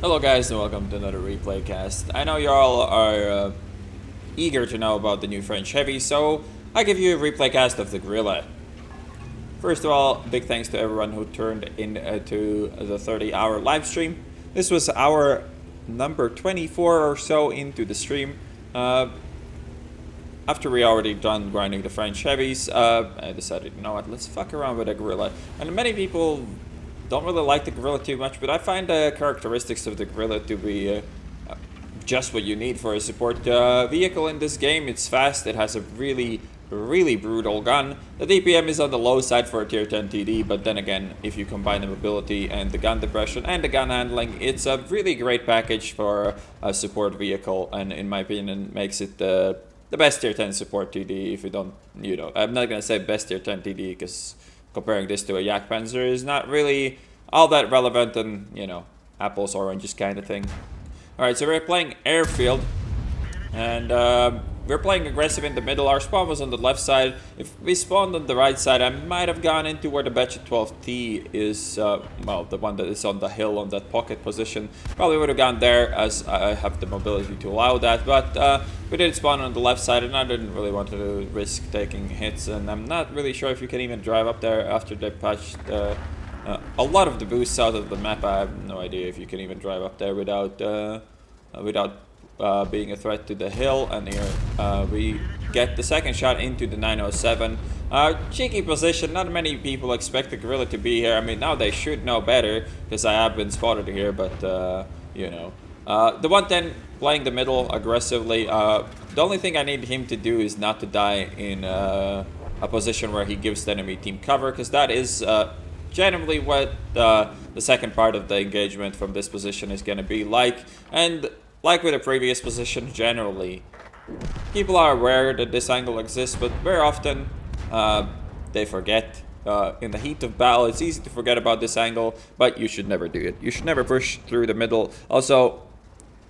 Hello guys and welcome to another replay cast. I know you all are eager to know about the new French Heavy, so I give you a replay cast of the Grille. First of all, big thanks to everyone who turned into the 30-hour live stream. This was our number 24 or so into the stream. After we already done grinding the French Heavies, I decided, you know what, let's fuck around with a Grille. And many people don't really like the Grille too much, but I find the characteristics of the Grille to be just what you need for a support vehicle in this game. It's fast, it has a really brutal gun. The DPM is on the low side for a tier 10 TD, but then again, if you combine the mobility and the gun depression and the gun handling, it's a really great package for a support vehicle, and in my opinion makes it the best tier 10 support TD. If you don't, I'm not gonna say best tier 10 TD because comparing this to a Yak Panzer is not really all that relevant, and apples oranges kind of thing. Alright, so we're playing Airfield, and we're playing aggressive in the middle. Our spawn was on the left side. If we spawned on the right side, I might have gone into where the Batch 12T is, well, the one that is on the hill on that pocket position. Probably would have gone there, as I have the mobility to allow that, but we did spawn on the left side, and I didn't really want to risk taking hits, and I'm not really sure if you can even drive up there after they patched a lot of the boosts out of the map. I have no idea if you can even drive up there without being a threat to the hill. And here we get the second shot into the 907. Cheeky position. Not many people expect the Grille to be here. I mean, now they should know better because I have been spotted here, but the 110 playing the middle aggressively. The only thing I need him to do is not to die in a position where he gives the enemy team cover, because that is generally what the second part of the engagement from this position is going to be like. And like with the previous position, generally, people are aware that this angle exists, but very often they forget. In the heat of battle, it's easy to forget about this angle, but you should never do it. You should never push through the middle. Also,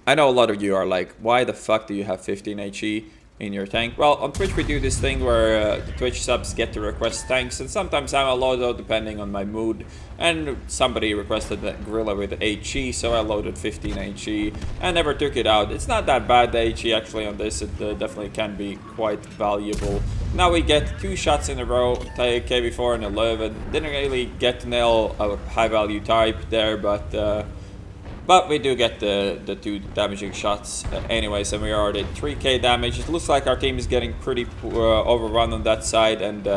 I know a lot of you are like, why the fuck do you have 15 HE in your tank? Well, on Twitch we do this thing where the Twitch subs get to request tanks, and sometimes I'm a loader depending on my mood, and somebody requested that Grille with HE, so I loaded 15 HE and never took it out. It's not that bad, the HE actually on this. It definitely can be quite valuable. Now we get 2 shots in a row, KV4 and 11. Didn't really get to nail a high value type there, but we do get the 2 damaging shots anyways, and we are already at 3k damage. It looks like our team is getting pretty overrun on that side, and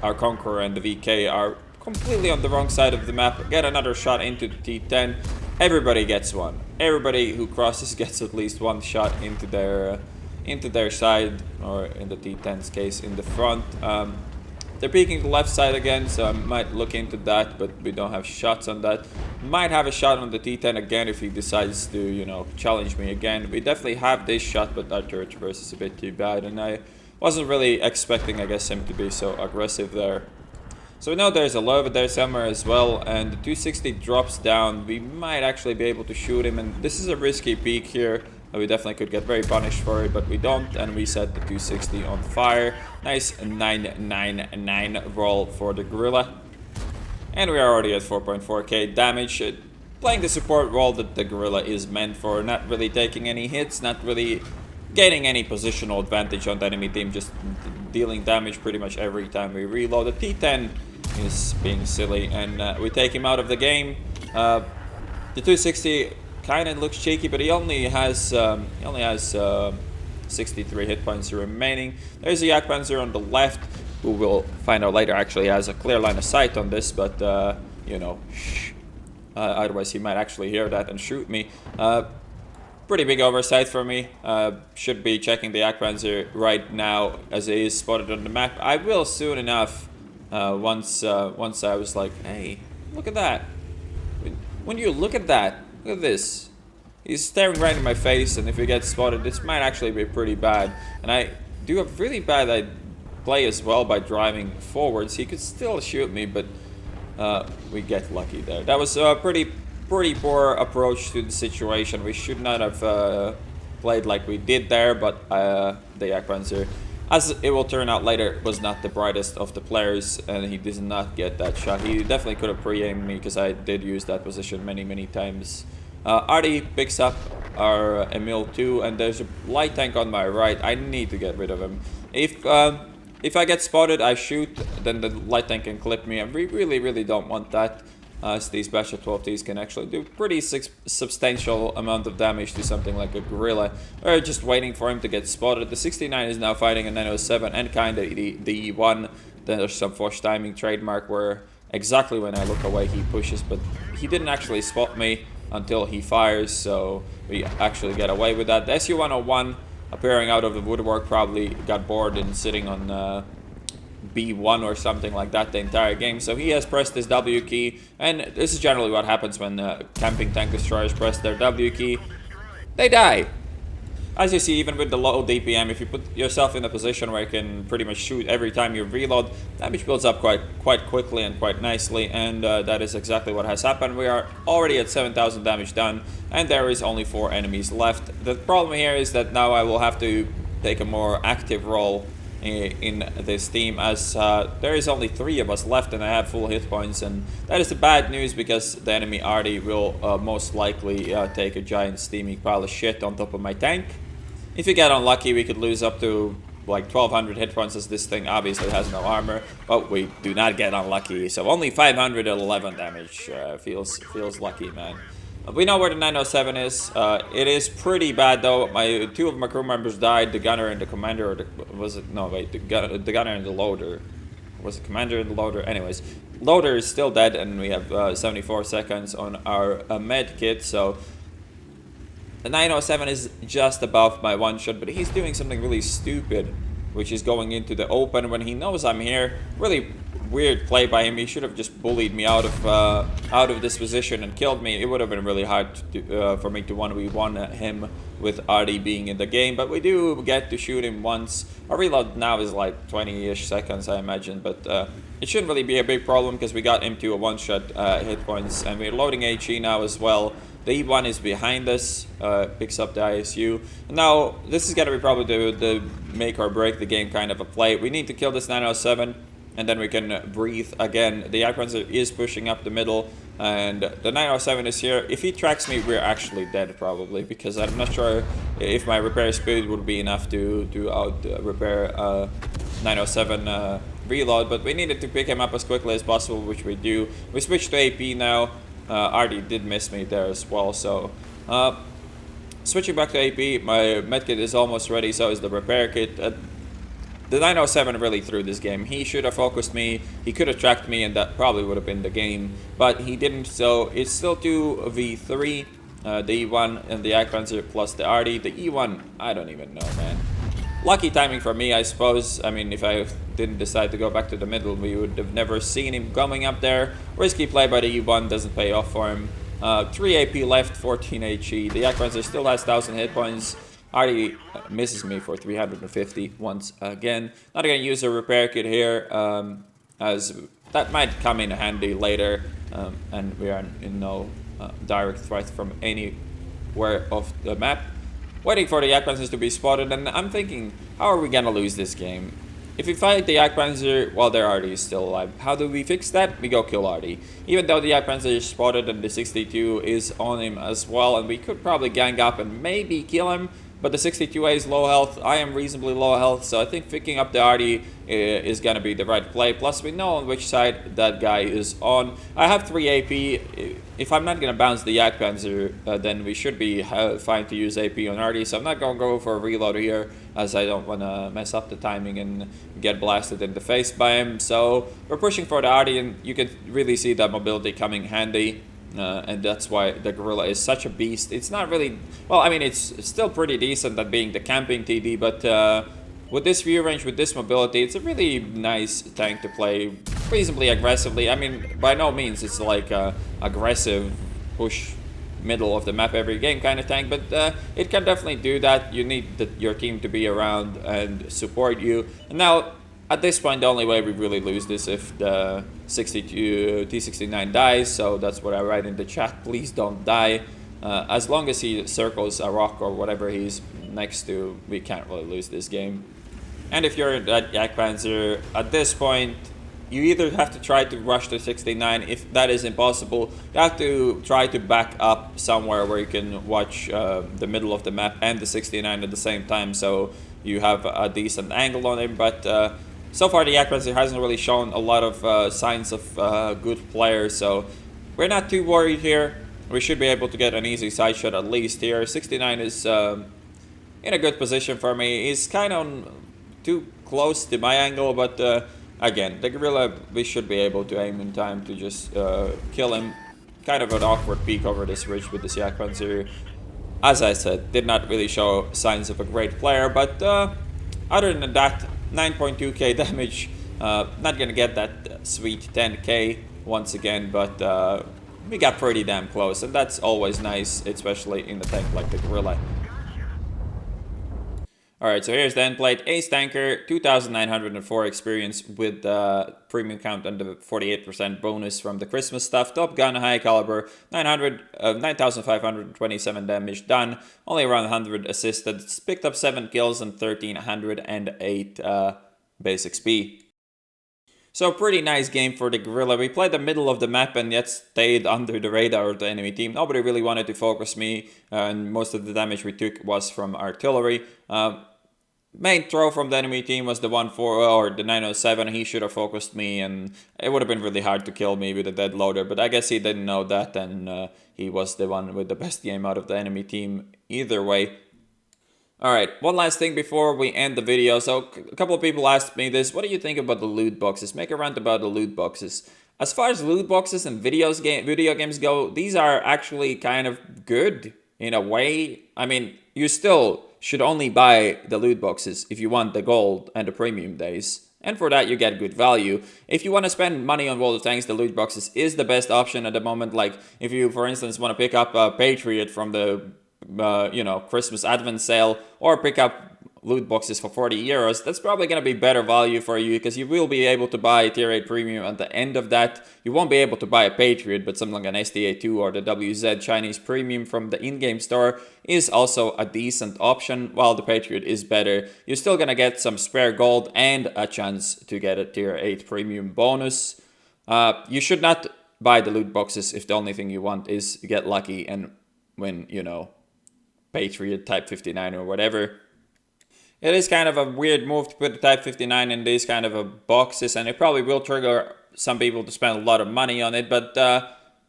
our Conqueror and the VK are completely on the wrong side of the map. Get another shot into the T10. Everybody gets one. Everybody who crosses gets at least one shot into their side, or in the T10's case, in the front. They're peeking the left side again, so I might look into that, but we don't have shots on that. Might have a shot on the T10 again if he decides to, challenge me again. We definitely have this shot, but our turret traverse is a bit too bad, and I wasn't really expecting, I guess, him to be so aggressive there. So we know there's a Lova there somewhere as well, and the 260 drops down. We might actually be able to shoot him, and this is a risky peek here. We definitely could get very punished for it, but we don't, and we set the 260 on fire. Nice 999 roll for the Grille. And we are already at 4.4k damage. Playing the support role that the Grille is meant for, not really taking any hits, not really gaining any positional advantage on the enemy team, just dealing damage pretty much every time we reload. The T10 is being silly, and we take him out of the game. The 260 kind of looks cheeky, but he only has 63 hit points remaining. There's a Yak Panzer on the left, who we'll find out later actually has a clear line of sight on this, but otherwise he might actually hear that and shoot me. Pretty big oversight for me. Should be checking the Yak Panzer right now as it is spotted on the map. I will soon enough. Once I was like, hey, look at that. When you look at that. Look at this. He's staring right in my face, and if he gets spotted, this might actually be pretty bad. And I do a really bad play as well by driving forwards. He could still shoot me, but we get lucky there. That was a pretty poor approach to the situation. We should not have played like we did there, but the Yak Panzer as it will turn out later, was not the brightest of the players, and he did not get that shot. He definitely could have pre-aimed me, because I did use that position many times. Artie picks up our Emil 2, and there's a light tank on my right. I need to get rid of him. If I get spotted, I shoot, then the light tank can clip me. I really don't want that, as these Basha 12Ts can actually do pretty substantial amount of damage to something like a Grille. We're just waiting for him to get spotted. The 69 is now fighting a 907 and kind of the E1. Then there's some forced timing trademark where exactly when I look away he pushes, but he didn't actually spot me until he fires, so we actually get away with that. The SU-101 appearing out of the woodwork probably got bored and sitting on B1 or something like that the entire game, so he has pressed his W key, and this is generally what happens when camping tank destroyers press their W key. They die. As you see, even with the low DPM, if you put yourself in a position where you can pretty much shoot every time you reload, damage builds up quite quickly and quite nicely, and that is exactly what has happened. We are already at 7,000 damage done, and there is only 4 enemies left. The problem here is that now I will have to take a more active role in this team, as there is only 3 of us left and I have full hit points, and that is the bad news, because the enemy Artie will most likely take a giant steaming pile of shit on top of my tank. If you get unlucky, we could lose up to like 1200 hit points, as this thing obviously has no armor, but we do not get unlucky, so only 511 damage. Feels lucky, man. We know where the 907 is. It is pretty bad though. 2 of my crew members died, the gunner and the commander, or the gunner and the loader. Was it commander and the loader? Anyways, loader is still dead, and we have 74 seconds on our med kit, so the 907 is just above my one shot, but he's doing something really stupid, which is going into the open when he knows I'm here. Really weird play by him. He should have just bullied me out of this position and killed me. It would have been really hard for me to 1v1 him with Artie being in the game, but we do get to shoot him once. Our reload now is like 20-ish seconds, I imagine, but it shouldn't really be a big problem, because we got him to a one-shot hit points, and we're loading HE now as well. The E1 is behind us, picks up the ISU. Now, this is going to be probably the make or break the game kind of a play. We need to kill this 907, and then we can breathe again. The Icons is pushing up the middle, and the 907 is here. If he tracks me, we're actually dead probably, because I'm not sure if my repair speed would be enough to repair 907 reload, but we needed to pick him up as quickly as possible, which we do. We switched to AP now. Artie did miss me there as well, so switching back to AP, my medkit is almost ready, so is the repair kit. The 907 really threw this game. He should have focused me, he could have tracked me, and that probably would have been the game, but he didn't, so it's still 2v3, the E1 and the Icons plus the Artie. The E1, I don't even know, man. Lucky timing for me, I suppose. I mean, if I didn't decide to go back to the middle, we would have never seen him coming up there. Risky play by the E1 doesn't pay off for him. 3 AP left, 14 HE. The Icons still has 1000 hit points. Artie misses me for 350 once again. Not gonna use a repair kit here, as that might come in handy later, and we are in no direct threat from anywhere of the map. Waiting for the Jagdpanzer to be spotted, and I'm thinking, how are we gonna lose this game? If we fight the Jagdpanzer while their Artie is still alive, how do we fix that? We go kill Artie. Even though the Jagdpanzer is spotted and the 62 is on him as well, and we could probably gang up and maybe kill him, but the 62A is low health, I am reasonably low health, so I think picking up the Artie is gonna be the right play. Plus we know on which side that guy is on. I have 3 AP. If I'm not gonna bounce the Jagdpanzer, then we should be fine to use AP on Artie, so I'm not gonna go for a reload here, as I don't wanna mess up the timing and get blasted in the face by him. So we're pushing for the Artie, and you can really see that mobility coming handy. And that's why the Grille is such a beast. It's not really, well, I mean, it's still pretty decent at being the camping TD, but with this view range, with this mobility, it's a really nice tank to play reasonably aggressively. I mean, by no means it's like a aggressive push middle of the map every game kind of tank, but it can definitely do that. You need your team to be around and support you. And now, at this point, the only way we really lose this if the T69 dies, so that's what I write in the chat. Please don't die. As long as he circles a rock or whatever he's next to, we can't really lose this game. And if you're at Jagdpanzer, at this point, you either have to try to rush the 69. If that is impossible, you have to try to back up somewhere where you can watch the middle of the map and the 69 at the same time, so you have a decent angle on it. But so far, the Jagdpanzer hasn't really shown a lot of signs of good players, so we're not too worried here. We should be able to get an easy side shot at least here. 69 is in a good position for me. He's kind of too close to my angle, but again, the Grille, we should be able to aim in time to just kill him. Kind of an awkward peek over this ridge with this Jagdpanzer. As I said, did not really show signs of a great player, but other than that, 9.2k damage. Not gonna get that sweet 10k once again, but we got pretty damn close, and that's always nice, especially in a tank like the Grille. Alright, so here's the end plate. Ace Tanker, 2,904 experience with the premium count and the 48% bonus from the Christmas stuff. Top Gun, high caliber, 9,527 damage done. Only around 100 assisted. Picked up 7 kills and 1,308 base XP. So pretty nice game for the Grille. We played the middle of the map and yet stayed under the radar of the enemy team. Nobody really wanted to focus me, and most of the damage we took was from artillery. Main throw from the enemy team was the 907. He should have focused me, and it would have been really hard to kill me with a dead loader. But I guess he didn't know that, and he was the one with the best game out of the enemy team either way. Alright, one last thing before we end the video. So, a couple of people asked me this. What do you think about the loot boxes? Make a rant about the loot boxes. As far as loot boxes and video games go, these are actually kind of good in a way. I mean, you still should only buy the loot boxes if you want the gold and the premium days. And for that, you get good value. If you want to spend money on World of Tanks, the loot boxes is the best option at the moment. Like, if you, for instance, want to pick up a Patriot from the Christmas Advent sale, or pick up loot boxes for 40 euros, that's probably going to be better value for you, because you will be able to buy tier 8 premium at the end of that. You won't be able to buy a Patriot, but something like an STA2 or the WZ Chinese premium from the in-game store is also a decent option. While the Patriot is better, you're still going to get some spare gold and a chance to get a tier 8 premium bonus. You should not buy the loot boxes if the only thing you want is to get lucky and win, Patriot Type 59 or whatever. It is kind of a weird move to put the Type 59 in these kind of boxes, and it probably will trigger some people to spend a lot of money on it, but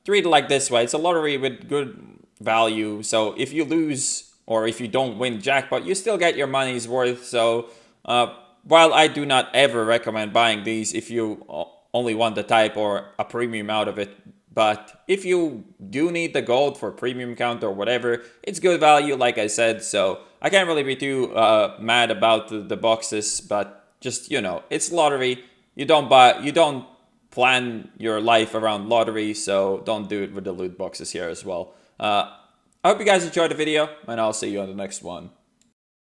treat it like this way. It's a lottery with good value, so if you lose or if you don't win jackpot, you still get your money's worth. So while I do not ever recommend buying these if you only want the type or a premium out of it, but if you do need the gold for premium count or whatever, it's good value, like I said. So I can't really be too mad about the boxes, but just, it's lottery. You don't plan your life around lottery, so don't do it with the loot boxes here as well. I hope you guys enjoyed the video, and I'll see you on the next one.